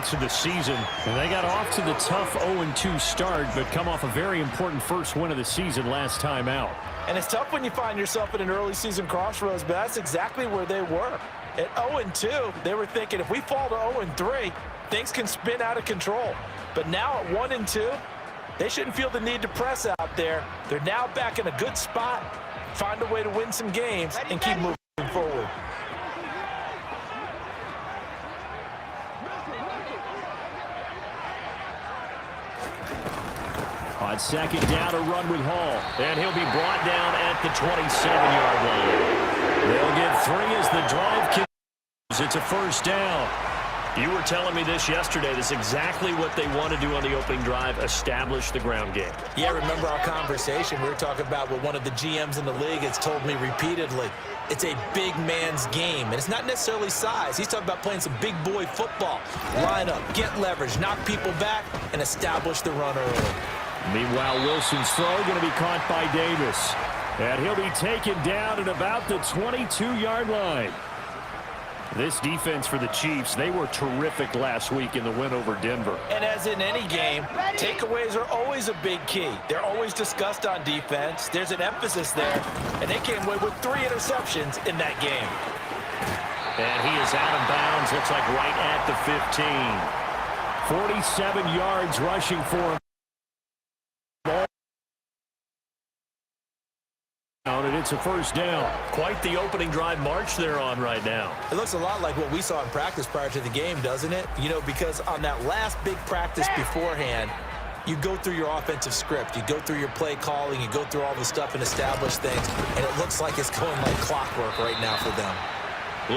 weeks of the season. And they got off to the tough 0-2 start, but come off a very important first win of the season last time out. And it's tough when you find yourself in an early season crossroads, but that's exactly where they were. At 0-2, they were thinking if we fall to 0-3, things can spin out of control. But now at 1-2, they shouldn't feel the need to press out there. They're now back in a good spot, find a way to win some games, and keep moving forward. On second down, a run with Hall. And he'll be brought down at the 27-yard line. They'll get 3 as the drive continues. It's a first down. You were telling me this yesterday. This is exactly what they want to do on the opening drive, establish the ground game. Yeah, remember our conversation? We were talking about what one of the GMs in the league has told me repeatedly. It's a big man's game, and it's not necessarily size. He's talking about playing some big boy football. Line up, get leverage, knock people back, and establish the run early. Meanwhile, Wilson's throw going to be caught by Davis. And he'll be taken down at about the 22-yard line. This defense for the Chiefs, they were terrific last week in the win over Denver. And as in any game, takeaways are always a big key. They're always discussed on defense. There's an emphasis there. And they came away with 3 interceptions in that game. And he is out of bounds, looks like right at the 15. 47 yards rushing for him. And it's a first down. Quite the opening drive march they're on right now. It looks a lot like what we saw in practice prior to the game, doesn't it? You know, because on that last big practice beforehand, you go through your offensive script. You go through your play calling. You go through all the stuff and establish things. And it looks like it's going like clockwork right now for them.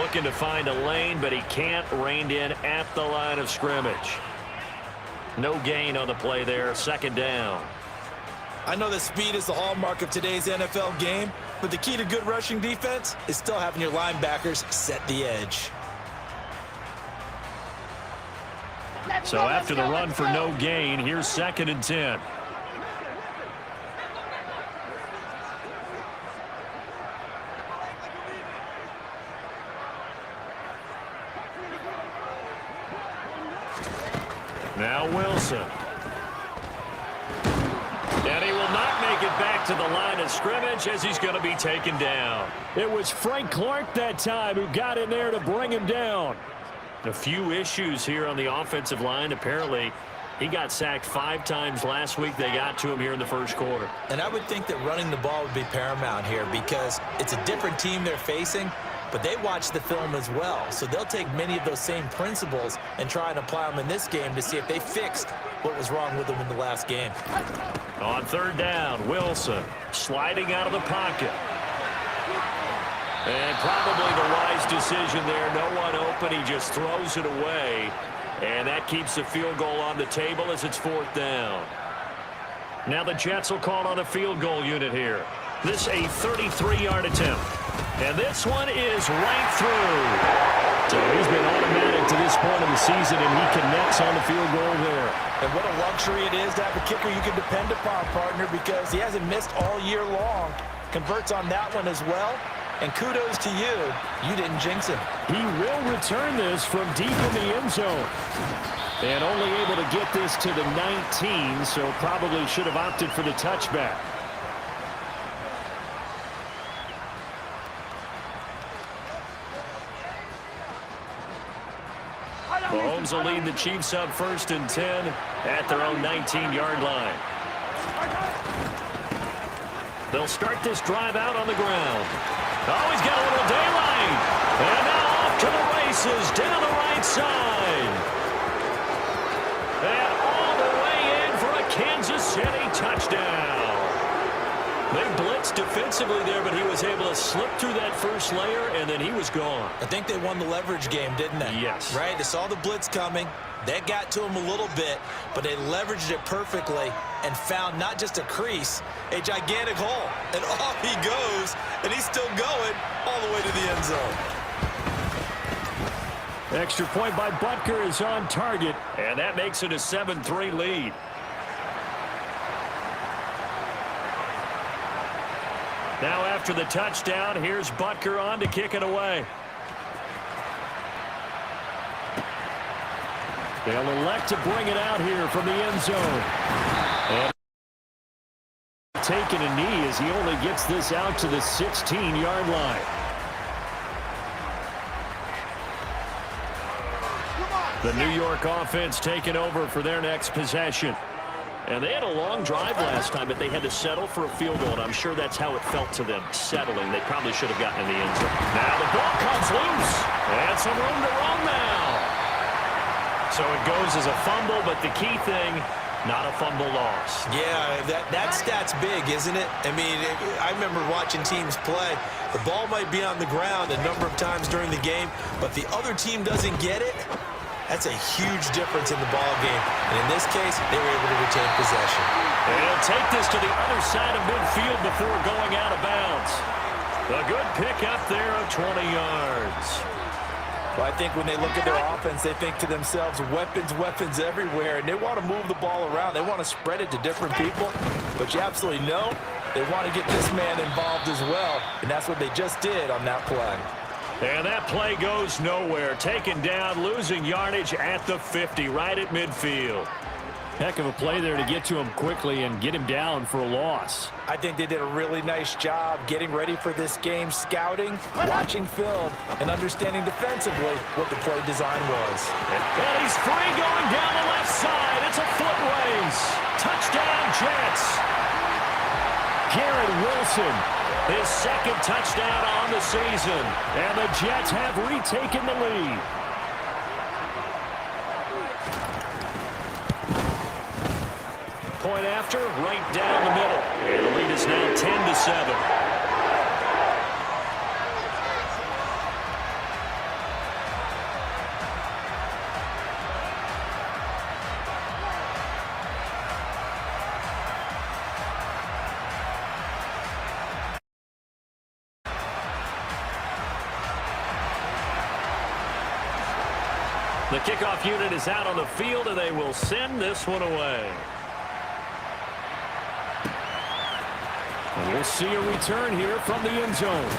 Looking to find a lane, but he can't rein in at the line of scrimmage. No gain on the play there. Second down. I know that speed is the hallmark of today's NFL game, but the key to good rushing defense is still having your linebackers set the edge. So after the run for no gain, here's 2nd and 10. Now Wilson. And he will not make it back to the line of scrimmage as he's going to be taken down. It was Frank Clark that time who got in there to bring him down. A few issues here on the offensive line. Apparently, he got sacked 5 times last week. They got to him here in the first quarter. And I would think that running the ball would be paramount here because it's a different team they're facing, but they watch the film as well. So they'll take many of those same principles and try and apply them in this game to see if they fixed what was wrong with them in the last game. On 3rd down, Wilson sliding out of the pocket. And probably the wise decision there. No one open. He just throws it away. And that keeps the field goal on the table as it's 4th down. Now the Jets will call on a field goal unit here. This a 33-yard attempt. And this one is right through. So he's been automatic to this point of the season, and he connects on the field goal there. And what a luxury it is to have a kicker you can depend upon, partner, because he hasn't missed all year long. Converts on that one as well. And kudos to you. You didn't jinx him. He will return this from deep in the end zone. And only able to get this to the 19, so probably should have opted for the touchback. Mahomes will lead the Chiefs up 1st and 10 at their own 19-yard line. They'll start this drive out on the ground. Oh, he's got a little daylight. And now off to the races down the right side. And all the way in for a Kansas City touchdown. They blitzed defensively there, but he was able to slip through that first layer, and then he was gone. I think they won the leverage game, didn't they? Yes. Right? They saw the blitz coming. That got to him a little bit, but they leveraged it perfectly and found not just a crease, a gigantic hole. And off he goes, and he's still going all the way to the end zone. Extra point by Butker is on target, and that makes it a 7-3 lead. Now after the touchdown, here's Butker on to kick it away. They'll elect to bring it out here from the end zone. And taking a knee as he only gets this out to the 16-yard line. The New York offense taking over for their next possession. And they had a long drive last time, but they had to settle for a field goal, and I'm sure that's how it felt to them, settling. They probably should have gotten in the end zone. Now the ball comes loose, and some room to run now. So it goes as a fumble, but the key thing, not a fumble loss. Yeah, that stat's big, isn't it? I mean, I remember watching teams play. The ball might be on the ground a number of times during the game, but the other team doesn't get it. That's a huge difference in the ball game. And in this case, they were able to retain possession. And he'll take this to the other side of midfield before going out of bounds. A good pick up there of 20 yards. Well, I think when they look at their offense, they think to themselves, weapons, weapons everywhere, and they want to move the ball around. They want to spread it to different people, but you absolutely know they want to get this man involved as well, and that's what they just did on that play. And that play goes nowhere. Taken down, losing yardage at the 50, right at midfield. Heck of a play there to get to him quickly and get him down for a loss. I think they did a really nice job getting ready for this game, scouting, watching film, and understanding defensively what the play design was. And he's free going down the left side. It's a foot race. Touchdown, Jets. Garrett Wilson, his second touchdown on the season. And the Jets have retaken the lead. Point after, right down the middle. And the lead is now 10-7. The kickoff unit is out on the field, and they will send this one away. And we'll see a return here from the end zone.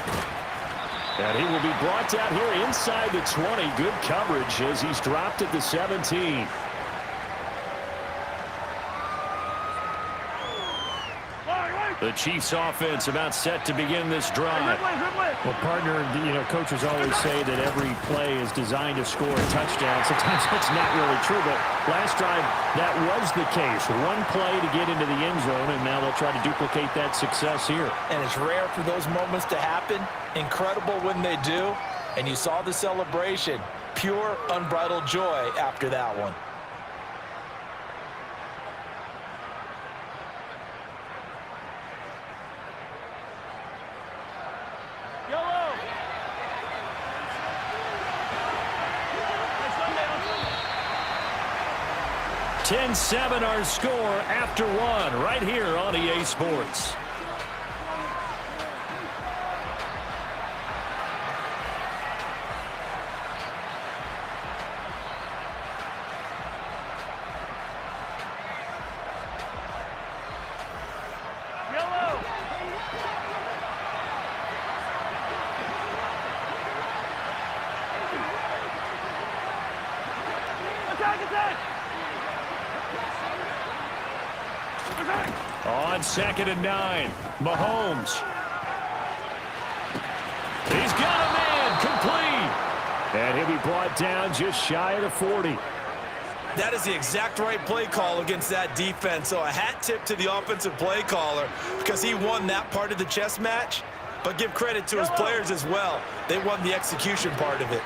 And he will be brought down here inside the 20. Good coverage as he's dropped at the 17. The Chiefs offense about set to begin this drive. Well, partner, coaches always say that every play is designed to score a touchdown. Sometimes that's not really true, but last drive, that was the case. One play to get into the end zone, and now they'll try to duplicate that success here. And it's rare for those moments to happen. Incredible when they do. And you saw the celebration. Pure, unbridled joy after that one. Yellow! 10-7 our score after one right here on EA Sports. On 2nd and 9, Mahomes. He's got a man complete. And he'll be brought down just shy of the 40. That is the exact right play call against that defense. So a hat tip to the offensive play caller because he won that part of the chess match. But give credit to his players as well. They won the execution part of it.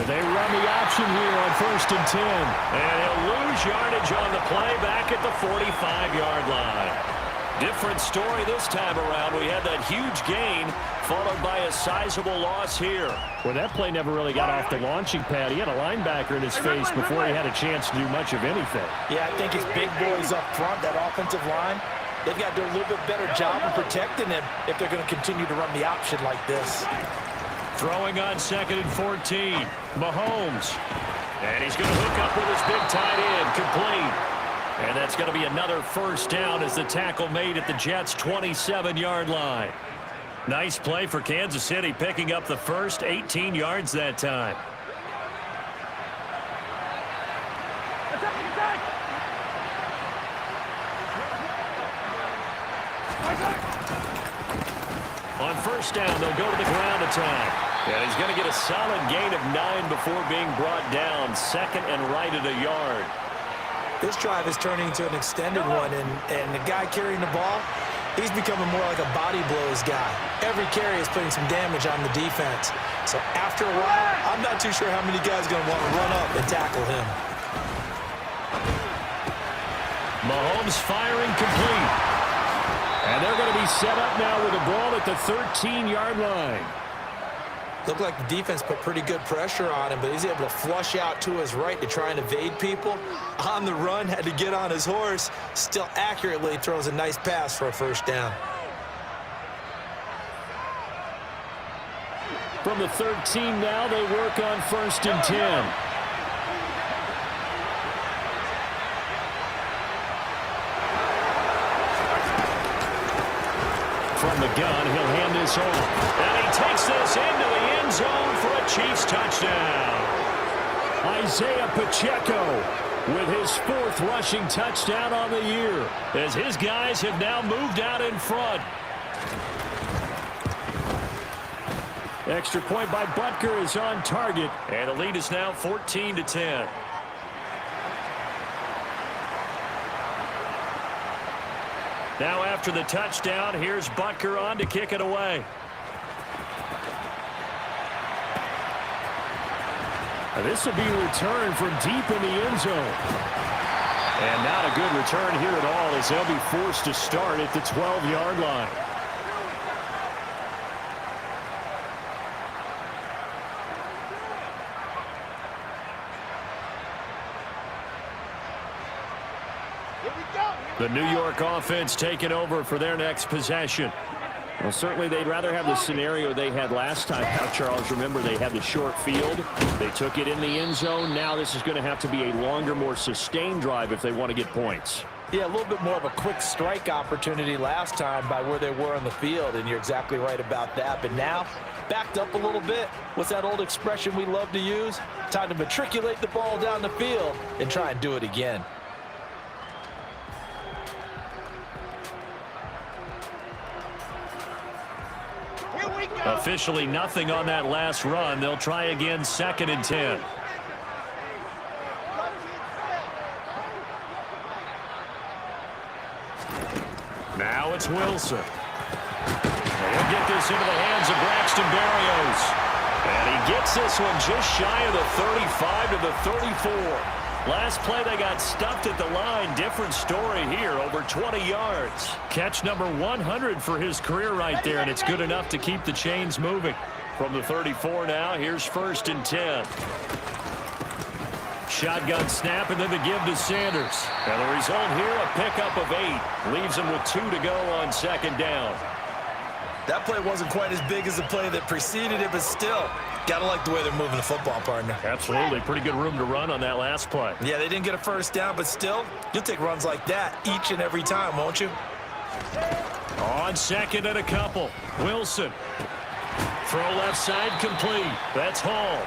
They run the option here on 1st and 10. And he'll lose yardage on the play back at the 45-yard line. Different story this time around. We had that huge gain followed by a sizable loss here. Well, that play never really got off the launching pad. He had a linebacker in his face before he had a chance to do much of anything. Yeah, I think his big boys up front, that offensive line, they've got to do a little bit better job of protecting him if they're going to continue to run the option like this. Throwing on 2nd and 14. Mahomes. And he's going to hook up with his big tight end. Complete. And that's going to be another first down as the tackle made at the Jets' 27-yard line. Nice play for Kansas City, picking up the first 18 yards that time. On first down, they'll go to the ground attack. And he's going to get a solid gain of 9 before being brought down. Second and right at a yard. This drive is turning into an extended one, and the guy carrying the ball, he's becoming more like a body blows guy. Every carry is putting some damage on the defense. So after a while, I'm not too sure how many guys are going to want to run up and tackle him. Mahomes firing complete. And they're going to be set up now with the ball at the 13-yard line. Looked like the defense put pretty good pressure on him, but he's able to flush out to his right to try and evade people. On the run, had to get on his horse. Still accurately throws a nice pass for a first down. From the 13 now, they work on first and 10. From the gun, he'll hand this off. And he takes this into the end zone for a Chiefs touchdown. Isaiah Pacheco with his 4th rushing touchdown on the year, as his guys have now moved out in front. Extra point by Butker is on target. And the lead is now 14-10. Now after the touchdown, here's Butker on to kick it away. This will be a return from deep in the end zone. And not a good return here at all, as they'll be forced to start at the 12-yard line. The New York offense taking over for their next possession. Well, certainly they'd rather have the scenario they had last time out, Charles. Remember, they had the short field. They took it in the end zone. Now this is going to have to be a longer, more sustained drive if they want to get points. Yeah, a little bit more of a quick strike opportunity last time by where they were on the field, and you're exactly right about that. But now, backed up a little bit. What's that old expression we love to use? Time to matriculate the ball down the field and try and do it again. Officially nothing on that last run. They'll try again, 2nd and 10. Now it's Wilson. He'll get this into the hands of Braxton Berrios. And he gets this one just shy of the 35 to the 34. Last play, they got stuffed at the line. Different story here, over 20 yards. Catch number 100 for his career right there, and it's good enough to keep the chains moving. From the 34 now, here's 1st and 10. Shotgun snap, and then the give to Sanders. And the result here, a pickup of 8. Leaves him with 2 to go on 2nd down. That play wasn't quite as big as the play that preceded it, but still, got to like the way they're moving the football, partner. Absolutely. Pretty good room to run on that last play. Yeah, they didn't get a first down, but still, you'll take runs like that each and every time, won't you? On 2nd and a couple. Wilson. Throw left side complete. That's Hall.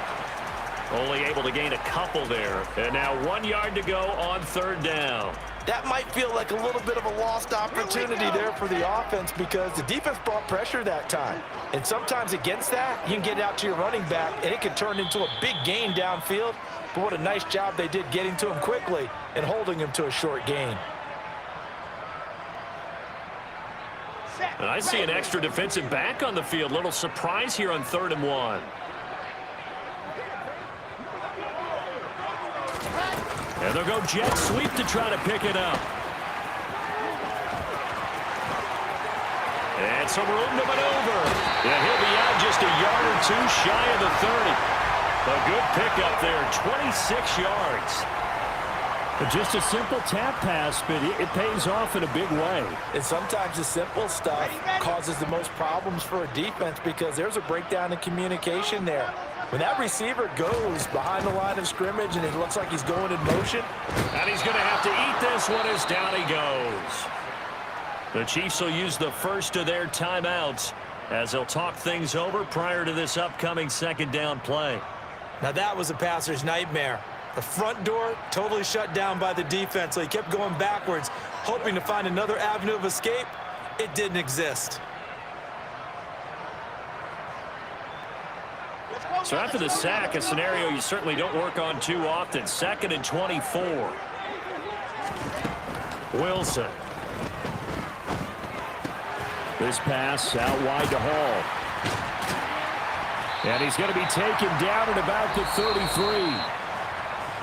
Only able to gain a couple there. And now 1 yard to go on 3rd down. That might feel like a little bit of a lost opportunity there for the offense because the defense brought pressure that time. And sometimes against that, you can get out to your running back, and it can turn into a big gain downfield. But what a nice job they did getting to him quickly and holding him to a short gain. And I see an extra defensive back on the field. Little surprise here on 3rd and 1. And they'll go jet sweep to try to pick it up. And some room to maneuver. And he'll be out just a yard or 2 shy of the 30. A good pickup there, 26 yards. Just a simple tap pass, but it pays off in a big way. And sometimes the simple stuff causes the most problems for a defense because there's a breakdown in communication there. When that receiver goes behind the line of scrimmage and it looks like he's going in motion. And he's going to have to eat this one as down he goes. The Chiefs will use the first of their timeouts as they'll talk things over prior to this upcoming second down play. Now that was a passer's nightmare. The front door totally shut down by the defense, so he kept going backwards, hoping to find another avenue of escape. It didn't exist. So after the sack, a scenario you certainly don't work on too often. 2nd and 24. Wilson. This pass out wide to Hall. And he's going to be taken down at about the 33.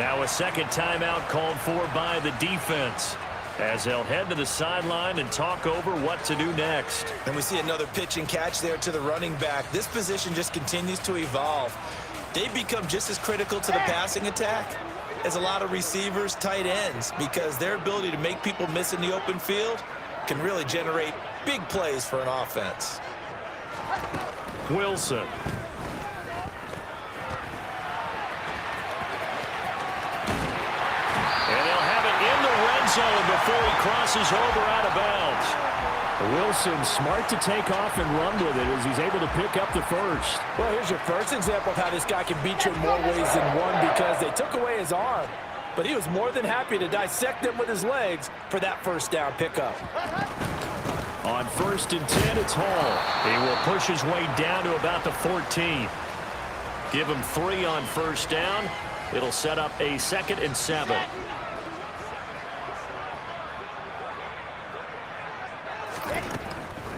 Now a second timeout called for by the defense, as they'll head to the sideline and talk over what to do next. And we see another pitch and catch there to the running back. This position just continues to evolve. They become just as critical to the passing attack as a lot of receivers, tight ends, because their ability to make people miss in the open field can really generate big plays for an offense. Wilson. And they'll have it in the red zone before he crosses over out of bounds. Wilson smart to take off and run with it as he's able to pick up the first. Well, here's your first example of how this guy can beat you in more ways than one, because they took away his arm, but he was more than happy to dissect them with his legs for that first down pickup. On 1st and 10, it's Hall. He will push his way down to about the 14. Give him 3 on first down. It'll set up a 2nd and 7.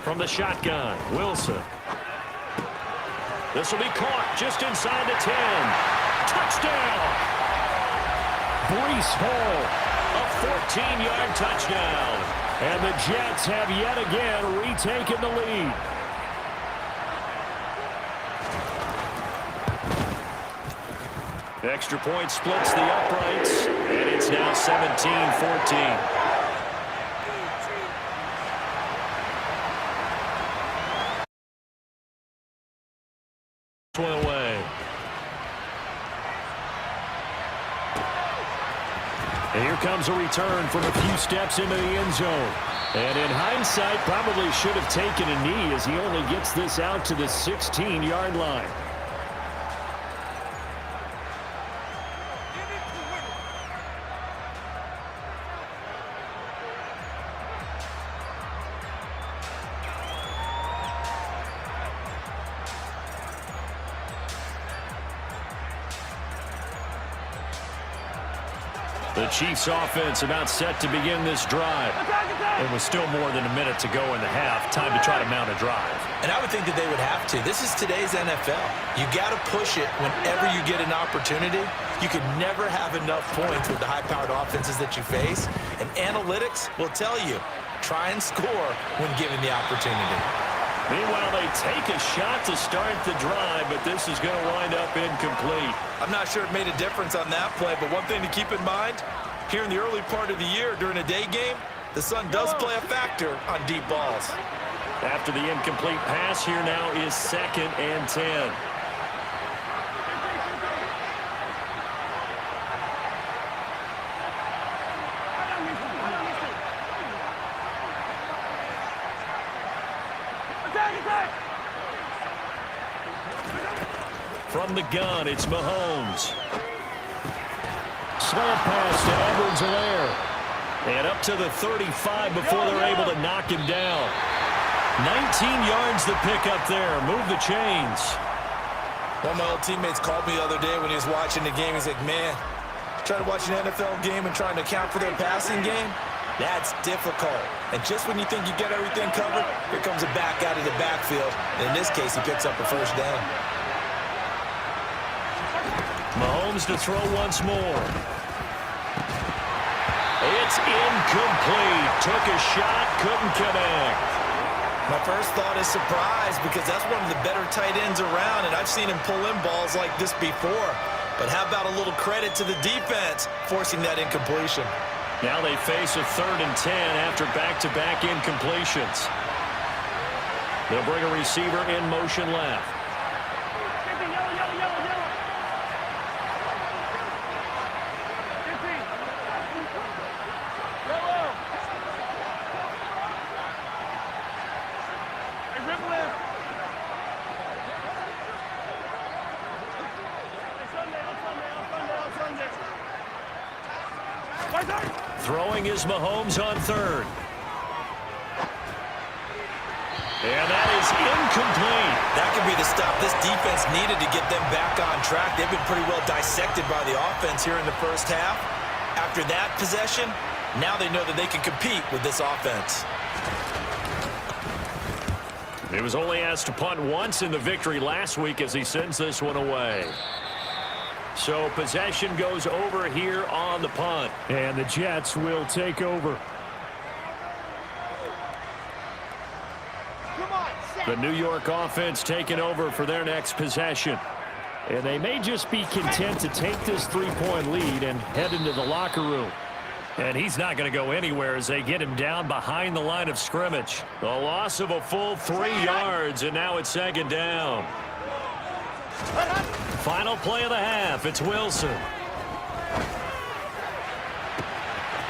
From the shotgun, Wilson. This will be caught just inside the 10. Touchdown! Breece Hall. A 14-yard touchdown. And the Jets have yet again retaken the lead. Extra point splits the uprights, and it's now 17-14. Away. And here comes a return from a few steps into the end zone. And in hindsight, probably should have taken a knee as he only gets this out to the 16-yard line. The Chiefs offense about set to begin this drive. It was still more than a minute to go in the half. Time to try to mount a drive. And I would think that they would have to. This is today's NFL. You got to push it whenever you get an opportunity. You can never have enough points with the high-powered offenses that you face. And analytics will tell you, try and score when given the opportunity. Meanwhile, they take a shot to start the drive, but this is going to wind up incomplete. I'm not sure it made a difference on that play, but one thing to keep in mind, here in the early part of the year during a day game, the sun does play a factor on deep balls. After the incomplete pass, here now is 2nd and 10. From the gun, it's Mahomes. Slant pass to Edwards-Helaire. And up to the 35 before they're able to knock him down. 19 yards the pickup there. Move the chains. One of my old teammates called me the other day when he was watching the game. He's like, man, trying to watch an NFL game and trying to account for their passing game, that's difficult. And just when you think you get everything covered, here comes a back out of the backfield. And in this case, he picks up a first down. Mahomes to throw once more. It's incomplete. Took a shot, couldn't connect. My first thought is surprise, because that's one of the better tight ends around, and I've seen him pull in balls like this before. But how about a little credit to the defense forcing that incompletion? Now they face a 3rd and 10 after back-to-back incompletions. They'll bring a receiver in motion left. Throwing is Mahomes on third. And that is incomplete. That could be the stop this defense needed to get them back on track. They've been pretty well dissected by the offense here in the first half. After that possession, now they know that they can compete with this offense. He was only asked to punt once in the victory last week as he sends this one away. So possession goes over here on the punt. And the Jets will take over. The New York offense taking over for their next possession. And they may just be content to take this 3-point lead and head into the locker room. And he's not going to go anywhere as they get him down behind the line of scrimmage. The loss of a full 3 yards, and now it's second down. Final play of the half. It's Wilson.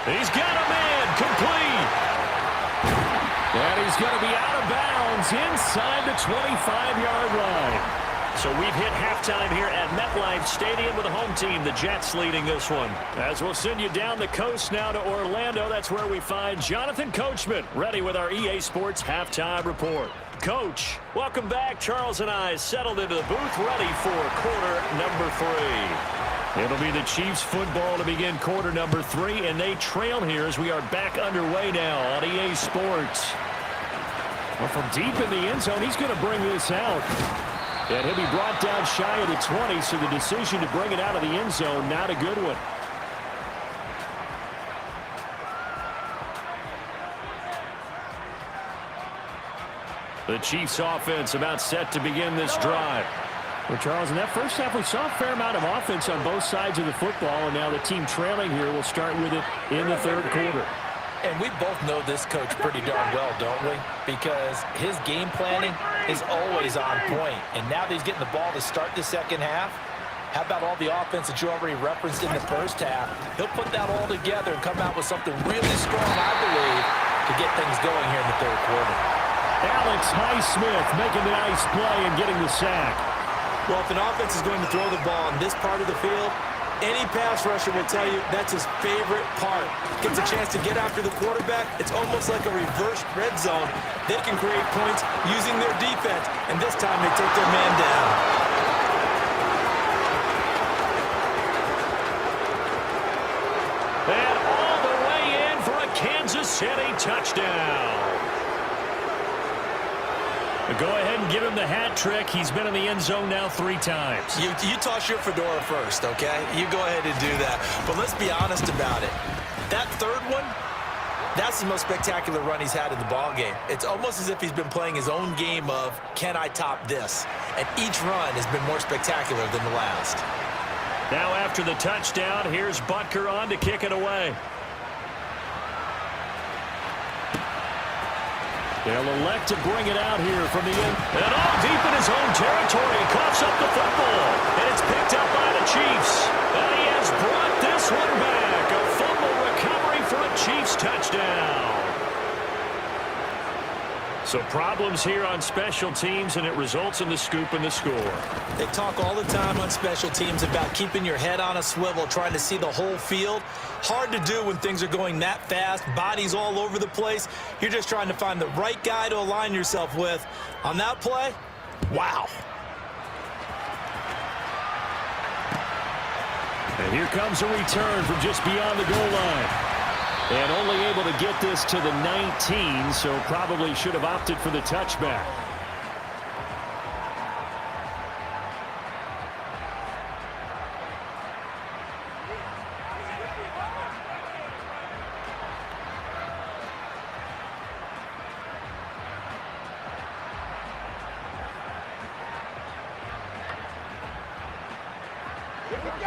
He's got a man complete. And he's going to be out of bounds inside the 25-yard line. So we've hit halftime here at MetLife Stadium with the home team, the Jets, leading this one. As we'll send you down the coast now to Orlando, that's where we find Jonathan Coachman, ready with our EA Sports halftime report. Coach, welcome back. Charles and I settled into the booth, ready for quarter number 3. It'll be the Chiefs football to begin quarter number 3, and they trail here as we are back underway now on EA Sports. Well, from deep in the end zone, he's going to bring this out. And he'll be brought down shy of the 20, so the decision to bring it out of the end zone, not a good one. The Chiefs offense about set to begin this drive. Well, Charles, in that first half, we saw a fair amount of offense on both sides of the football, and now the team trailing here will start with it in the third quarter. And we both know this coach pretty darn well, don't we? Because his game planning is always on point. And now that he's getting the ball to start the second half, how about all the offense that you already referenced in the first half? He'll put that all together and come out with something really strong, I believe, to get things going here in the third quarter. Alex Highsmith making the nice play and getting the sack. Well, if an offense is going to throw the ball on this part of the field, any pass rusher will tell you that's his favorite part. Gets a chance to get after the quarterback. It's almost like a reverse red zone. They can create points using their defense, and this time they take their man down. And all the way in for a Kansas City touchdown. Go ahead and give him the hat trick. He's been in the end zone now 3 times. You toss your fedora first, okay? You go ahead and do that. But let's be honest about it. That third one, that's the most spectacular run he's had in the ballgame. It's almost as if he's been playing his own game of, can I top this? And each run has been more spectacular than the last. Now after the touchdown, here's Butker on to kick it away. They'll elect to bring it out here from the end. And all deep in his own territory. He coughs up the football. And it's picked up by the Chiefs. And he has brought this one back. A fumble recovery for a Chiefs touchdown. So problems here on special teams, and it results in the scoop and the score. They talk all the time on special teams about keeping your head on a swivel, trying to see the whole field. Hard to do when things are going that fast, bodies all over the place. You're just trying to find the right guy to align yourself with. On that play, wow. And here comes a return from just beyond the goal line. And only able to get this to the 19, so probably should have opted for the touchback.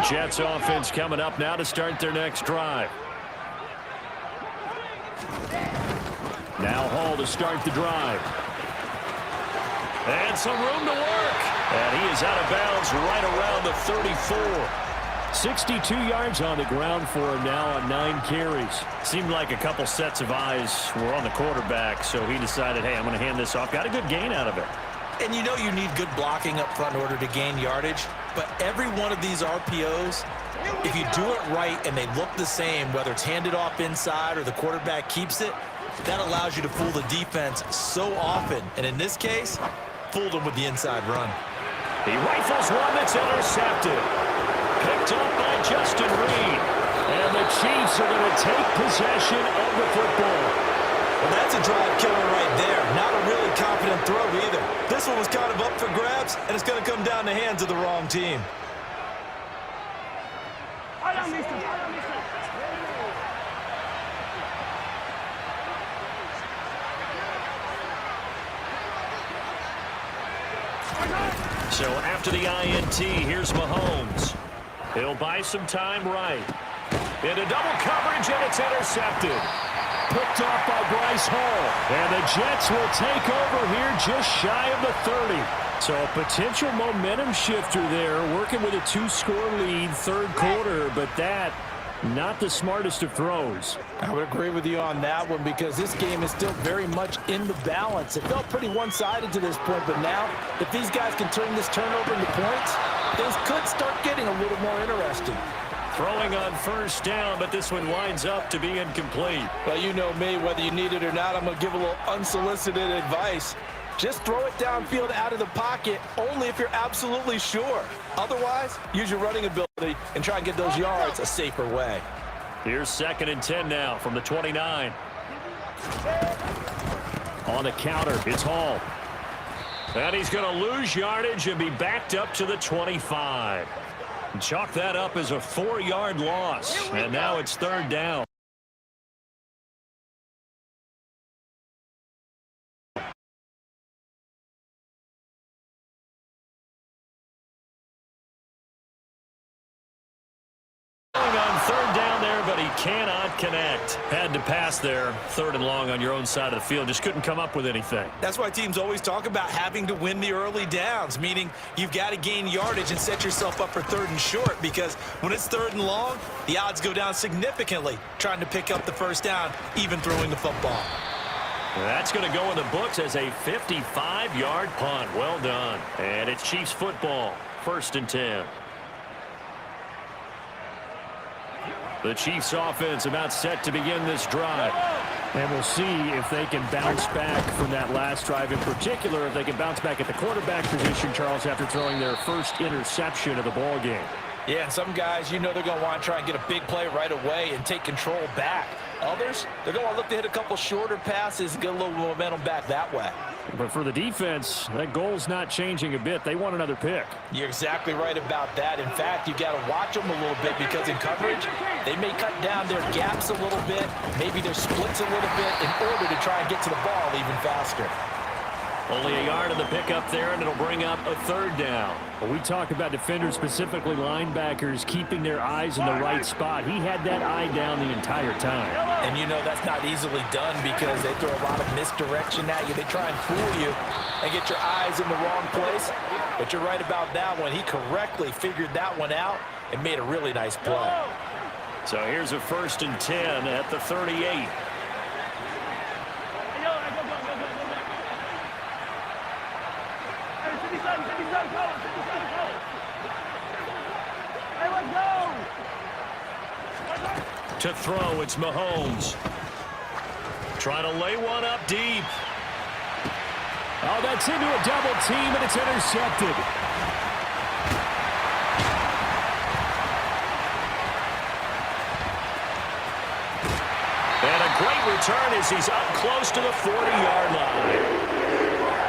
Jets offense coming up now to start their next drive. Now Hall to start the drive. And some room to work. And he is out of bounds right around the 34. 62 yards on the ground for him now on 9 carries. Seemed like a couple sets of eyes were on the quarterback, so he decided, hey, I'm going to hand this off. Got a good gain out of it. And you know you need good blocking up front in order to gain yardage. But every one of these RPOs If you do it right and they look the same, whether it's handed off inside or the quarterback keeps it, that allows you to fool the defense so often. And in this case, fooled them with the inside run. He rifles one that's intercepted. Picked up by Justin Reed. And the Chiefs are going to take possession of the football. Well, that's a drive killer right there. Not a really confident throw either. This one was kind of up for grabs, and it's going to come down the hands of the wrong team. So after the INT, here's Mahomes. He'll buy some time right. Into double coverage, and it's intercepted. Picked off by Bryce Hall. And the Jets will take over here just shy of the 30. So a potential momentum shifter there, working with a 2-score lead, third quarter, but that not the smartest of throws. I would agree with you on that one because this game is still very much in the balance. It felt pretty one-sided to this point, but now if these guys can turn this turnover into points, things could start getting a little more interesting. Throwing on first down, but this one winds up to be incomplete. Well, you know me, whether you need it or not, I'm going to give a little unsolicited advice. Just throw it downfield out of the pocket only if you're absolutely sure. Otherwise, use your running ability and try and get those yards a safer way. Here's 2nd and 10 now from the 29. On the counter, it's Hall. And he's going to lose yardage and be backed up to the 25. Chalk that up as a 4-yard loss. And now it's 3rd down. On 3rd down there, but he cannot connect. Had to pass there, 3rd and long on your own side of the field. Just couldn't come up with anything. That's why teams always talk about having to win the early downs, meaning you've got to gain yardage and set yourself up for 3rd and short, because when it's 3rd and long, the odds go down significantly trying to pick up the first down, even throwing the football. That's going to go in the books as a 55-yard punt. Well done. And it's Chiefs football, 1st and 10. The Chiefs offense about set to begin this drive. And we'll see if they can bounce back from that last drive, in particular, if they can bounce back at the quarterback position, Charles, after throwing their first interception of the ball game. Yeah, and some guys, you know they're going to want to try and get a big play right away and take control back. Others, they're going to look to hit a couple shorter passes and get a little momentum back that way. But for the defense, that goal's not changing a bit. They want another pick. You're exactly right about that. In fact, you got to watch them a little bit because in coverage, they may cut down their gaps a little bit, maybe their splits a little bit in order to try and get to the ball even faster. Only a yard of the pickup there, and it'll bring up a 3rd down. Well, we talk about defenders, specifically linebackers, keeping their eyes in the right spot. He had that eye down the entire time. And you know that's not easily done because they throw a lot of misdirection at you. They try and fool you and get your eyes in the wrong place. But you're right about that one. He correctly figured that one out and made a really nice play. So here's a 1st and 10 at the 38. To throw, it's Mahomes. Trying to lay one up deep. Oh, that's into a double team, and it's intercepted. And a great return as he's up close to the 40-yard line.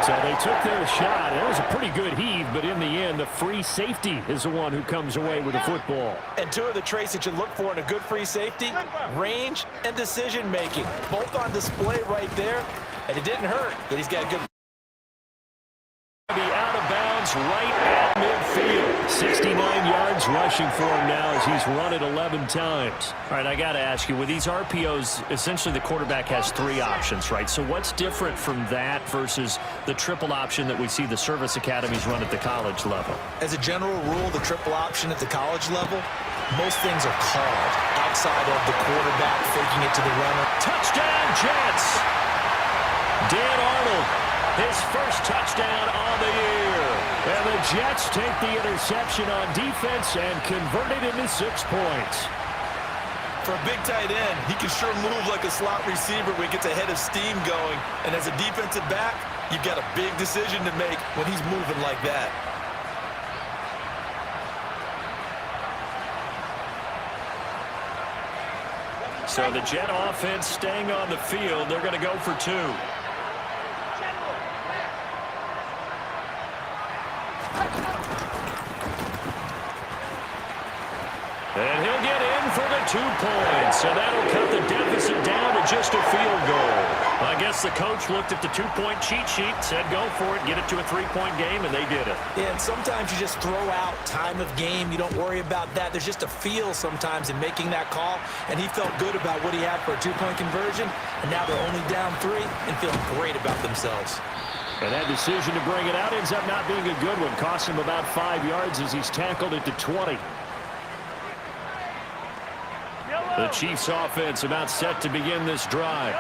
So they took their shot. It was a pretty good heave, but in the end, the free safety is the one who comes away with the football. And two of the traits that you look for in a good free safety, range and decision-making. Both on display right there, and it didn't hurt that he's got a good... Be out of bounds right at midfield. 69 yards rushing for him now as he's run it 11 times. All right, I got to ask you, with these RPOs, essentially the quarterback has 3 options, right? So what's different from that versus the triple option that we see the service academies run at the college level? As a general rule, the triple option at the college level, most things are called outside of the quarterback faking it to the runner. Touchdown, Jets! Dan Arnold, his first touchdown on the year. And the Jets take the interception on defense and convert it into 6 points. For a big tight end, he can sure move like a slot receiver when he gets a head of steam going. And as a defensive back, you've got a big decision to make when he's moving like that. So the Jet offense staying on the field. They're going to go for 2. And he'll get in for the 2 points. So that'll cut the deficit down to just a field goal. I guess the coach looked at the 2-point cheat sheet, said go for it, get it to a 3-point game, and they did it. Yeah, and sometimes you just throw out time of game. You don't worry about that. There's just a feel sometimes in making that call, and he felt good about what he had for a 2-point conversion, and now they're only down 3 and feeling great about themselves. And that decision to bring it out ends up not being a good one. Cost him about 5 yards as he's tackled it to 20. The Chiefs offense about set to begin this drive.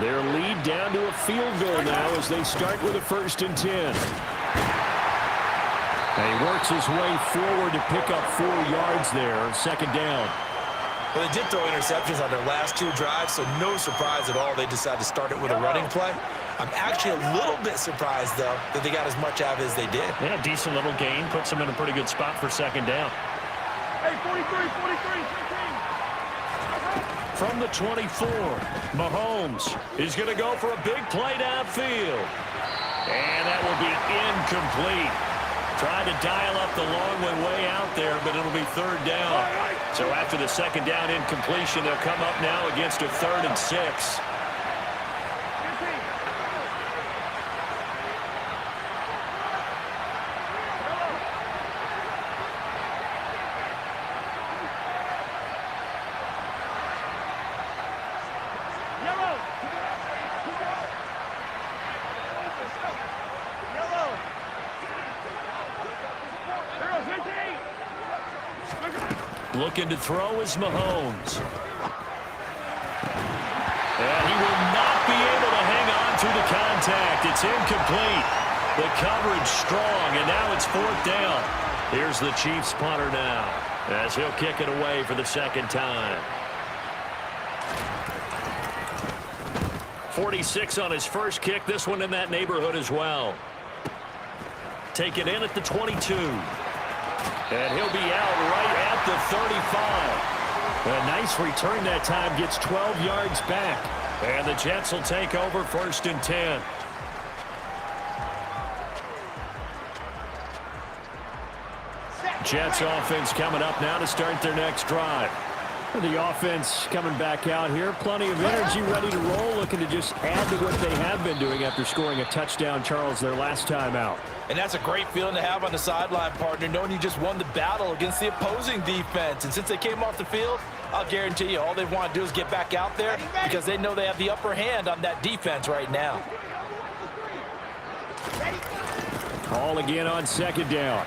Their lead down to a field goal now as they start with a 1st and 10. And he works his way forward to pick up 4 yards there, 2nd down. Well, they did throw interceptions on their last 2 drives, so no surprise at all they decided to start it with a running play. I'm actually a little bit surprised, though, that they got as much out of it as they did. Yeah, decent little gain. Puts them in a pretty good spot for 2nd down. Hey, 43. From the 24, Mahomes is going to go for a big play downfield. And that will be incomplete. Trying to dial up the long one way out there, but it'll be 3rd down. So after the 2nd down incompletion, they'll come up now against a 3rd and 6. Looking to throw is Mahomes. And he will not be able to hang on to the contact. It's incomplete. The coverage strong, and now it's 4th down. Here's the Chiefs punter now as he'll kick it away for the 2nd time. 46 on his first kick. This one in that neighborhood as well. Take it in at the 22. And he'll be out right at the 35. A nice return that time. Gets 12 yards back. And the Jets will take over 1st and 10. Jets offense coming up now to start their next drive. The offense coming back out here. Plenty of energy, ready to roll. Looking to just add to what they have been doing after scoring a touchdown, Charles, their last time out. And that's a great feeling to have on the sideline, partner, knowing you just won the battle against the opposing defense. And since they came off the field, I'll guarantee you all they want to do is get back out there because they know they have the upper hand on that defense right now. Call again on 2nd down.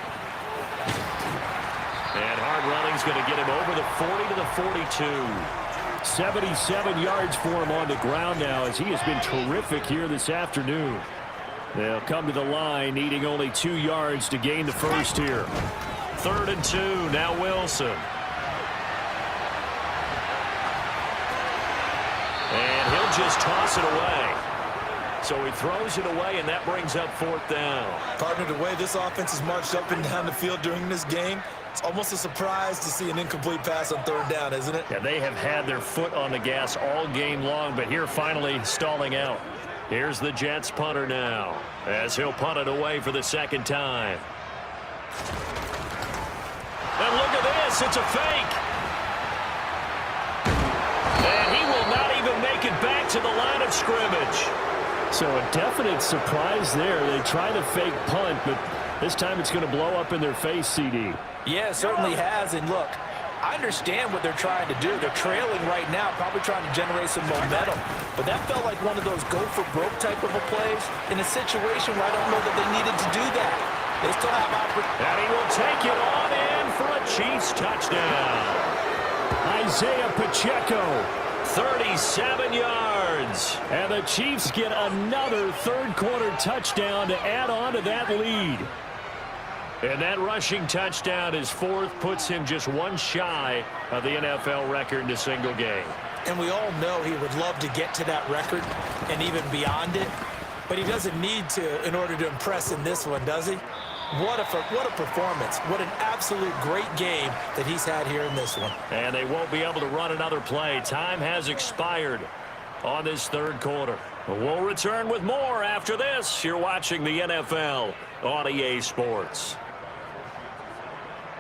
And hard running's going to get him over the 40 to the 42. 77 yards for him on the ground now as he has been terrific here this afternoon. They'll come to the line needing only 2 yards to gain the 1st here. 3rd and 2. Now Wilson. And he'll just toss it away. So he throws it away, and that brings up 4th down. Partner, the way this offense has marched up and down the field during this game, it's almost a surprise to see an incomplete pass on 3rd down, isn't it? Yeah, they have had their foot on the gas all game long, but here finally stalling out. Here's the Jets punter now as he'll punt it away for the 2nd time. And look at this. It's a fake. And he will not even make it back to the line of scrimmage. So a definite surprise there. They try the fake punt, but this time it's going to blow up in their face, CD. Yeah, it certainly has. And look, I understand what they're trying to do. They're trailing right now, probably trying to generate some momentum. But that felt like one of those go-for-broke type of a plays in a situation where I don't know that they needed to do that. They still have opportunity. And he will take it on in for a Chiefs touchdown. Isaiah Pacheco. 37 yards. And the Chiefs get another 3rd quarter touchdown to add on to that lead. And that rushing touchdown, his fourth, puts him just one shy of the NFL record in a single game. And we all know he would love to get to that record and even beyond it, but he doesn't need to in order to impress in this one, does he? What a performance. What an absolute great game that he's had here in this one. And they won't be able to run another play. Time has expired on this third quarter. We'll return with more after this. You're watching the NFL on EA Sports.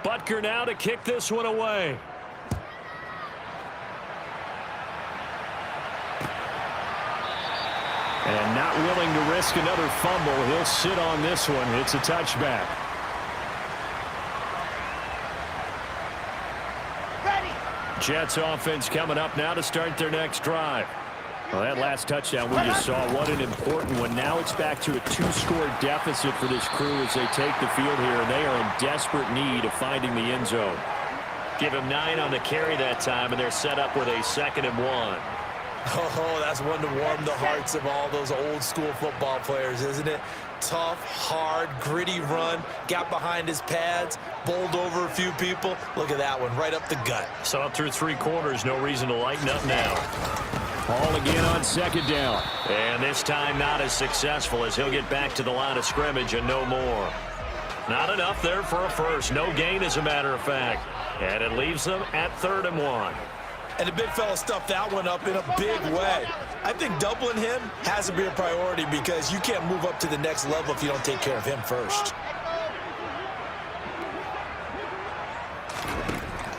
Butker now to kick this one away. And not willing to risk another fumble. He'll sit on this one. It's a touchback. Jets offense coming up now to start their next drive. Well, that last touchdown we just saw, what an important one. Now it's back to a 2-score deficit for this crew as they take the field here, and they are in desperate need of finding the end zone. Give him 9 on the carry that time, and they're set up with a 2nd and 1. Oh, that's one to warm the hearts of all those old-school football players, isn't it? Tough, hard, gritty run, got behind his pads, bowled over a few people. Look at that one, right up the gut. So through 3 quarters, no reason to lighten up now. Ball again on 2nd down. And this time not as successful as he'll get back to the line of scrimmage and no more. Not enough there for a first. No gain, as a matter of fact. And it leaves them at 3rd and 1. And the big fella stuffed that one up in a big way. I think doubling him has to be a priority because you can't move up to the next level if you don't take care of him first.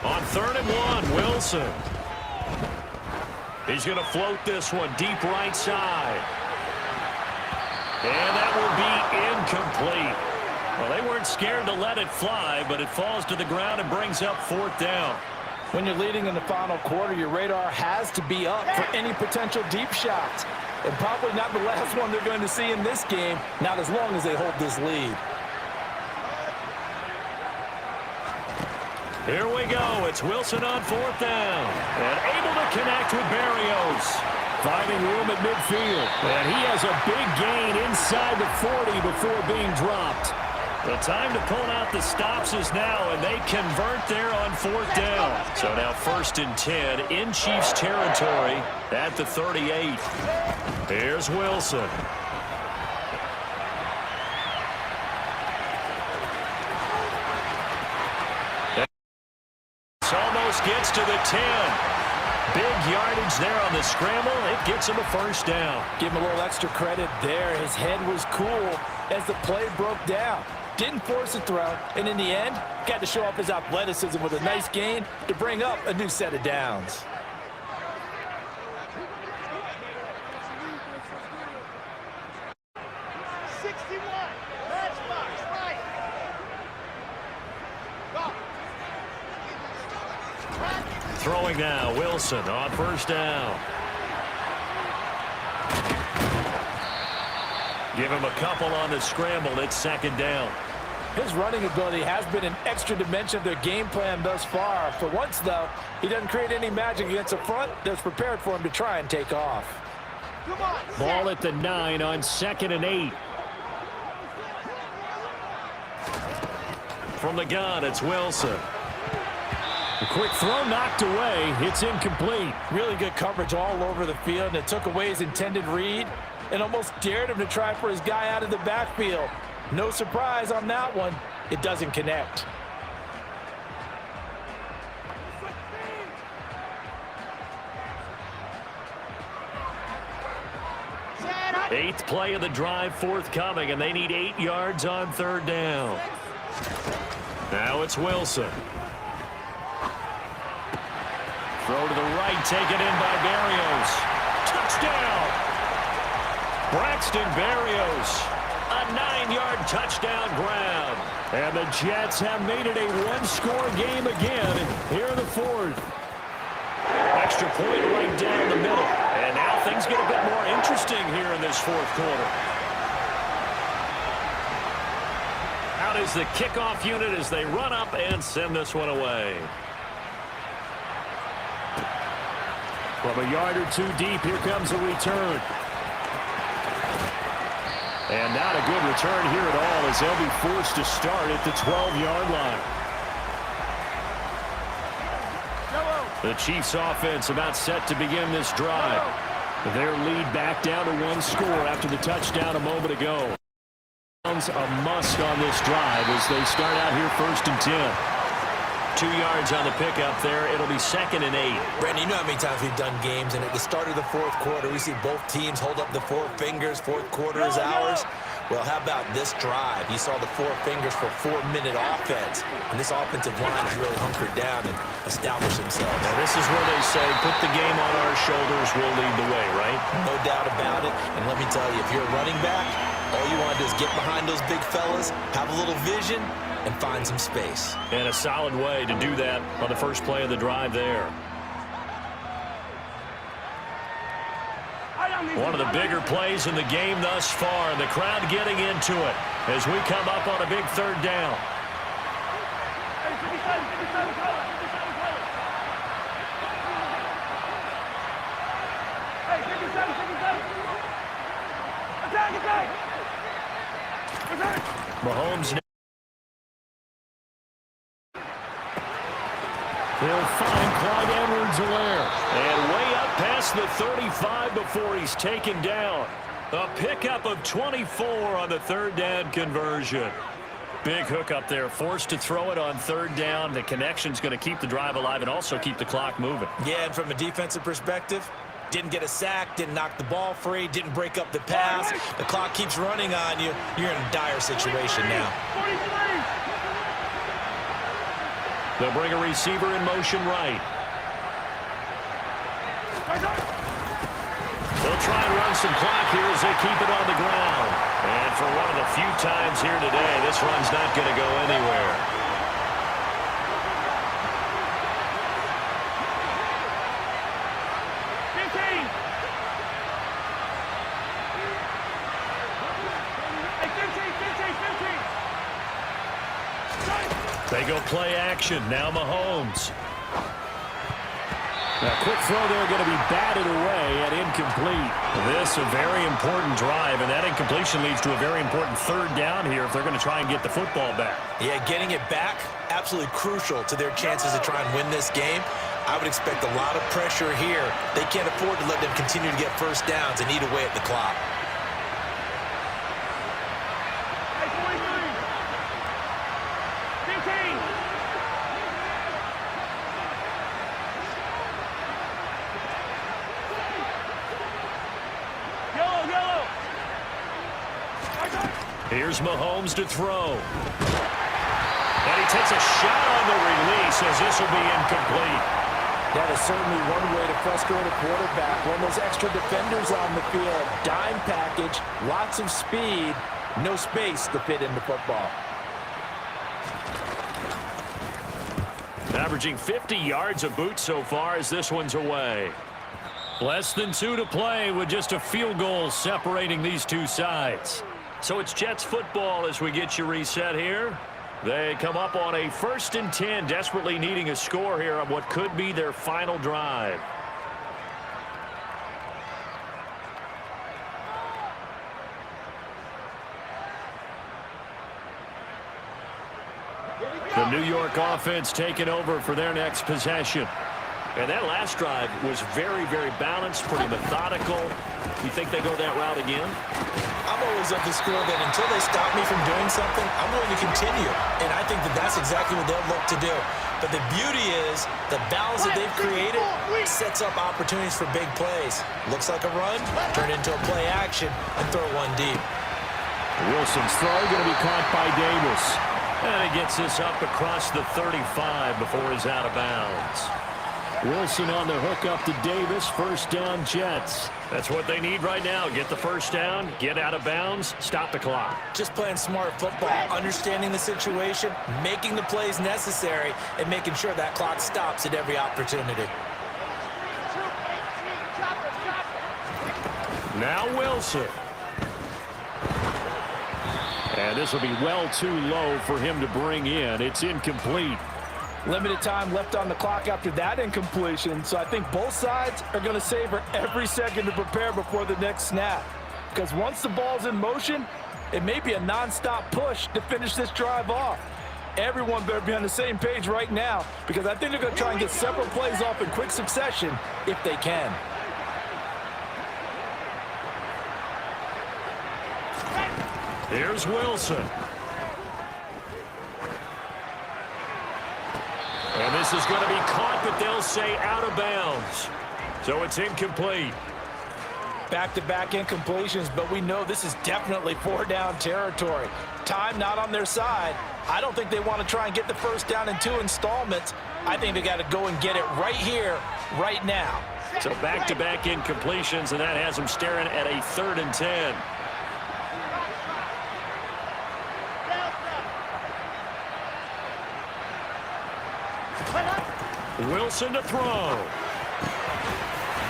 On 3rd and 1, Wilson. He's going to float this one deep right side. And that will be incomplete. Well, they weren't scared to let it fly, but it falls to the ground and brings up 4th down. When you're leading in the final quarter, your radar has to be up for any potential deep shots. And probably not the last one they're going to see in this game, not as long as they hold this lead. Here we go. It's Wilson on 4th down. And able to connect with Berrios. Finding room at midfield. And he has a big gain inside the 40 before being dropped. The time to pull out the stops is now, and they convert there on 4th down. So now 1st and 10 in Chiefs territory at the 38. Here's Wilson. Almost gets to the 10. Big yardage there on the scramble. It gets him a 1st down. Give him a little extra credit there. His head was cool as the play broke down. Didn't force a throw, and in the end, got to show off his athleticism with a nice gain to bring up a new set of downs. Throwing now, Wilson on 1st down. Give him a couple on the scramble. It's 2nd down. His running ability has been an extra dimension of their game plan thus far. For once, though, he doesn't create any magic against the front that's prepared for him to try and take off. Ball at the 9 on 2nd and 8. From the gun, it's Wilson. A quick throw knocked away. It's incomplete. Really good coverage all over the field, and it took away his intended read and almost dared him to try for his guy out of the backfield. No surprise on that one. It doesn't connect. Eighth play of the drive forthcoming, and they need 8 yards on 3rd down. Now it's Wilson. Throw to the right, taken in by Berrios. Touchdown! Braxton Berrios. A 9-yard touchdown grab. And the Jets have made it a 1-score game again here in the 4th. Extra point right down the middle. And now things get a bit more interesting here in this 4th quarter. Out is the kickoff unit as they run up and send this one away. From a yard or two deep, here comes a return. And not a good return here at all as they'll be forced to start at the 12-yard line. The Chiefs offense about set to begin this drive. Their lead back down to 1 score after the touchdown a moment ago. A must on this drive as they start out here 1st and 10. 2 yards on the pickup there. It'll be 2nd and 8. Brandon, you know how many times we've done games, and at the start of the 4th quarter, we see both teams hold up the 4 fingers. 4th quarter is ours. Well, how about this drive? You saw the 4 fingers for 4-minute offense, and this offensive line has really hunkered down and established themselves. Now, this is where they say, put the game on our shoulders, we'll lead the way, right? No doubt about it. And let me tell you, if you're a running back, all you want to do is get behind those big fellas, have a little vision, and find some space. And a solid way to do that on the first play of the drive there. One of the bigger plays in the game thus far, and the crowd getting into it as we come up on a big 3rd down. Mahomes. They'll find Clyde Edwards-Helaire. And way up past the 35 before he's taken down. A pickup of 24 on the 3rd down conversion. Big hook up there, forced to throw it on 3rd down. The connection's going to keep the drive alive and also keep the clock moving. Yeah, and from a defensive perspective, didn't get a sack, didn't knock the ball free, didn't break up the pass. The clock keeps running on you. You're in a dire situation now. They'll bring a receiver in motion right. They'll try and run some clock here as they keep it on the ground. And for one of the few times here today, this run's not going to go anywhere. They go play action. Now Mahomes. Now, quick throw there going to be batted away and incomplete. This a very important drive, and that incompletion leads to a very important 3rd down here if they're going to try and get the football back. Yeah, getting it back, absolutely crucial to their chances to try and win this game. I would expect a lot of pressure here. They can't afford to let them continue to get 1st downs and eat away at the clock. Here's Mahomes to throw. And he takes a shot on the release as this will be incomplete. That is certainly one way to frustrate a quarterback. When those extra defenders on the field, dime package, lots of speed, no space to fit into football. Averaging 50 yards a boot so far as this one's away. Less than 2 to play with just a field goal separating these two sides. So it's Jets football as we get you reset here. They come up on a 1st and 10, desperately needing a score here on what could be their final drive. The New York offense taking over for their next possession. And that last drive was very, very balanced, pretty methodical. You think they go that route again? I'm always of the school that until they stop me from doing something, I'm going to continue. And I think that that's exactly what they'll look to do. But the beauty is the balance that they've created sets up opportunities for big plays. Looks like a run, turn into a play action, and throw one deep. Wilson's throw going to be caught by Davis. And he gets this up across the 35 before he's out of bounds. Wilson on the hook up to Davis. 1st down Jets. That's what they need right now. Get the 1st down, get out of bounds, stop the clock. Just playing smart football, understanding the situation, making the plays necessary, and making sure that clock stops at every opportunity. Now Wilson. And this will be well too low for him to bring in. It's incomplete. Limited time left on the clock after that incompletion, so I think both sides are going to savor every second to prepare before the next snap. because once the ball's in motion, it may be a nonstop push to finish this drive off. Everyone better be on the same page right now because I think they're going to try and get several plays off in quick succession if they can. Here's Wilson. And this is going to be caught, but they'll say out of bounds. So it's incomplete. Back-to-back incompletions, but we know this is definitely four-down territory. Time not on their side. I don't think they want to try and get the first down in 2 installments. I think they got to go and get it right here, right now. So back-to-back incompletions, and that has them staring at a 3rd and 10. Wilson to throw.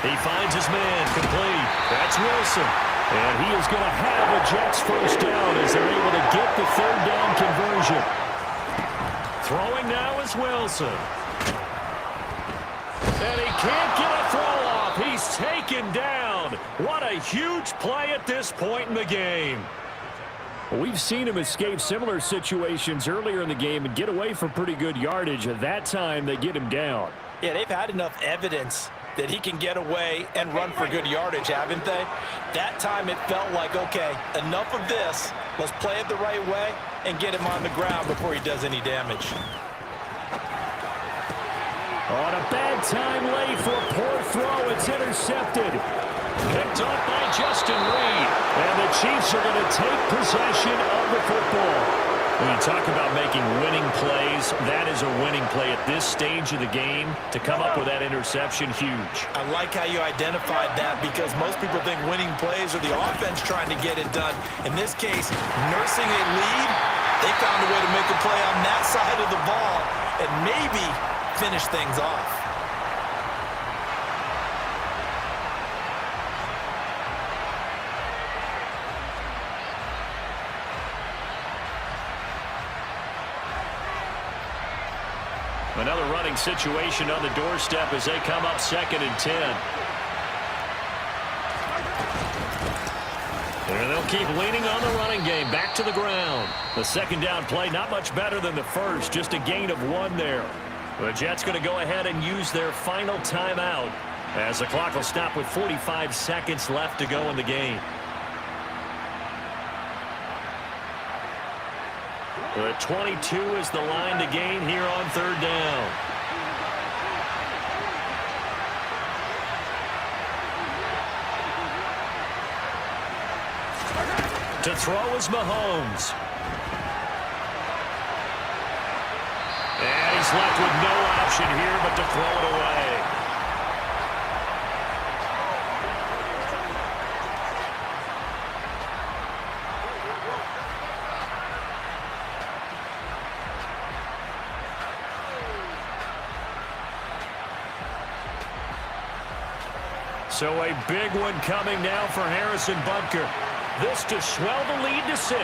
He finds his man, complete. That's Wilson. And he is going to have the Jets first down as they're able to get the 3rd down conversion. Throwing now is Wilson. And he can't get a throw off. He's taken down. What a huge play at this point in the game. We've seen him escape similar situations earlier in the game and get away from pretty good yardage. At that time, they get him down. Yeah, they've had enough evidence that he can get away and run for good yardage, haven't they? That time it felt like, okay, enough of this. Let's play it the right way and get him on the ground before he does any damage. On a bad time late for a poor throw. It's intercepted. Picked up by Justin Reed. And the Chiefs are going to take possession of the football. When you talk about making winning plays, that is a winning play at this stage of the game. To come up with that interception, huge. I like how you identified that because most people think winning plays are the offense trying to get it done. In this case, nursing a lead, they found a way to make a play on that side of the ball and maybe finish things off. Another running situation on the doorstep as they come up 2nd and 10. And they'll keep leaning on the running game. Back to the ground. The 2nd down play, not much better than the first. Just a gain of 1 there. The Jets going to go ahead and use their final timeout as the clock will stop with 45 seconds left to go in the game. The 22 is the line to gain here on 3rd down. To throw is Mahomes. And he's left with no option here but to throw it away. So a big one coming now for Harrison Butker. This to swell the lead to 6.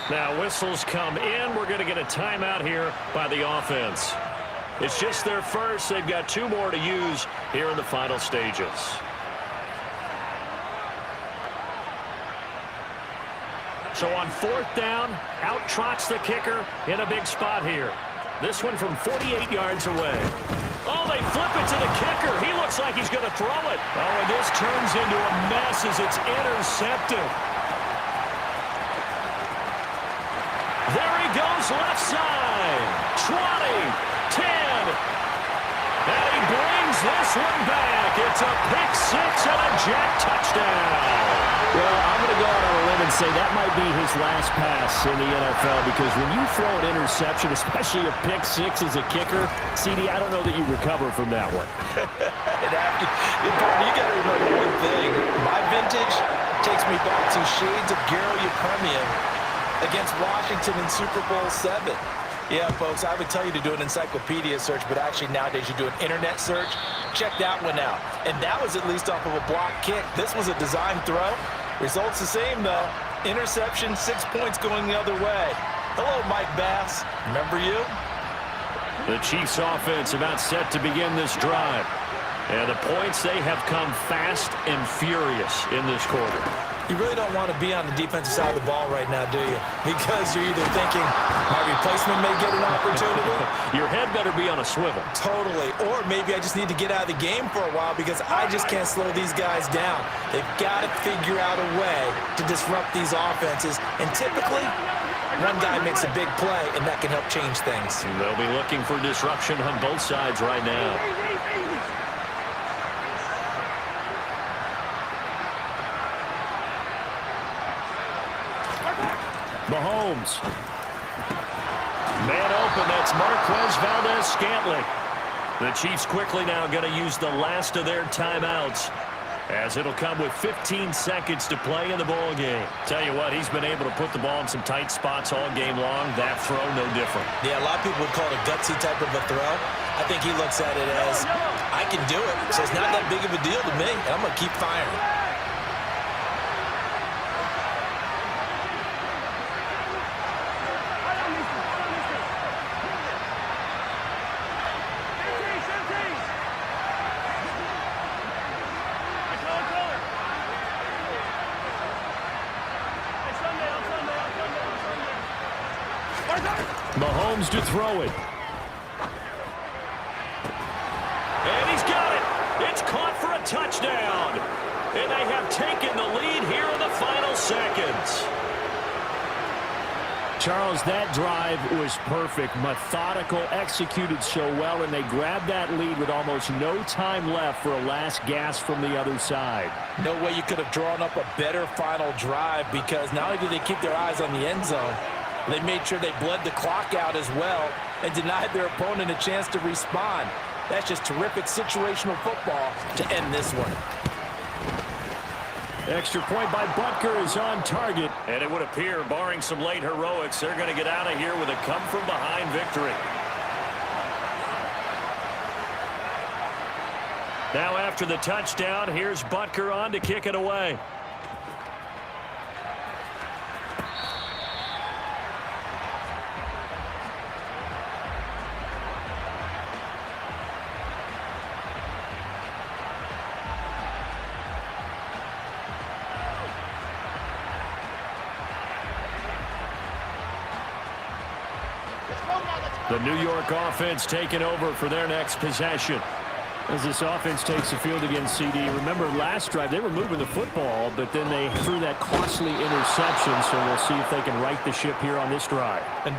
Now whistles come in. We're going to get a timeout here by the offense. It's just their first. They've got 2 more to use here in the final stages. So on 4th down, out trots the kicker in a big spot here. This one from 48 yards away. Oh, they flip it to the kicker. He looks like he's going to throw it. Oh, and this turns into a mess as it's intercepted. There he goes, left side. 20, 10. And he brings this one back. It's a pick 6 and a Jet touchdown. Well, I'm going to go out on a limb and say that might be his last pass in the NFL because when you throw an interception, especially a pick 6 as a kicker, CD, I don't know that you recover from that one. You got to remember one thing. My vintage takes me back to shades of Garo Yepremian against Washington in Super Bowl 7. Yeah, folks, I would tell you to do an encyclopedia search, but actually nowadays you do an internet search. Check that one out. And that was at least off of a block kick. This was a design throw. Results the same, though. Interception, 6 points going the other way. Hello, Mike Bass. Remember you? The Chiefs offense about set to begin this drive. And the points, they have come fast and furious in this quarter. You really don't want to be on the defensive side of the ball right now, do you? Because you're either thinking my replacement may get an opportunity. Your head better be on a swivel. Totally. Or maybe I just need to get out of the game for a while because I just can't slow these guys down. They've got to figure out a way to disrupt these offenses. And typically, one guy makes a big play, and that can help change things. They'll be looking for disruption on both sides right now. Mahomes. Man open, that's Marquez Valdez-Scantling. The Chiefs quickly now going to use the last of their timeouts, as it'll come with 15 seconds to play in the ball game. Tell you what, he's been able to put the ball in some tight spots all game long. That throw, no different. Yeah, a lot of people would call it a gutsy type of a throw. I think he looks at it as, I can do it, so it's not that big of a deal to me, and I'm going to keep firing. Mahomes to throw it. And he's got it. It's caught for a touchdown. And they have taken the lead here in the final seconds. Charles, that drive was perfect, methodical, executed so well, and they grabbed that lead with almost no time left for a last gasp from the other side. No way you could have drawn up a better final drive, because not only did they keep their eyes on the end zone, they made sure they bled the clock out as well and denied their opponent a chance to respond. That's just terrific situational football to end this one. Extra point by Butker is on target. And it would appear, barring some late heroics, they're going to get out of here with a come-from-behind victory. Now after the touchdown, here's Butker on to kick it away. The New York offense taking over for their next possession. As this offense takes the field against CD, remember last drive they were moving the football, but then they threw that costly interception, so we'll see if they can right the ship here on this drive. And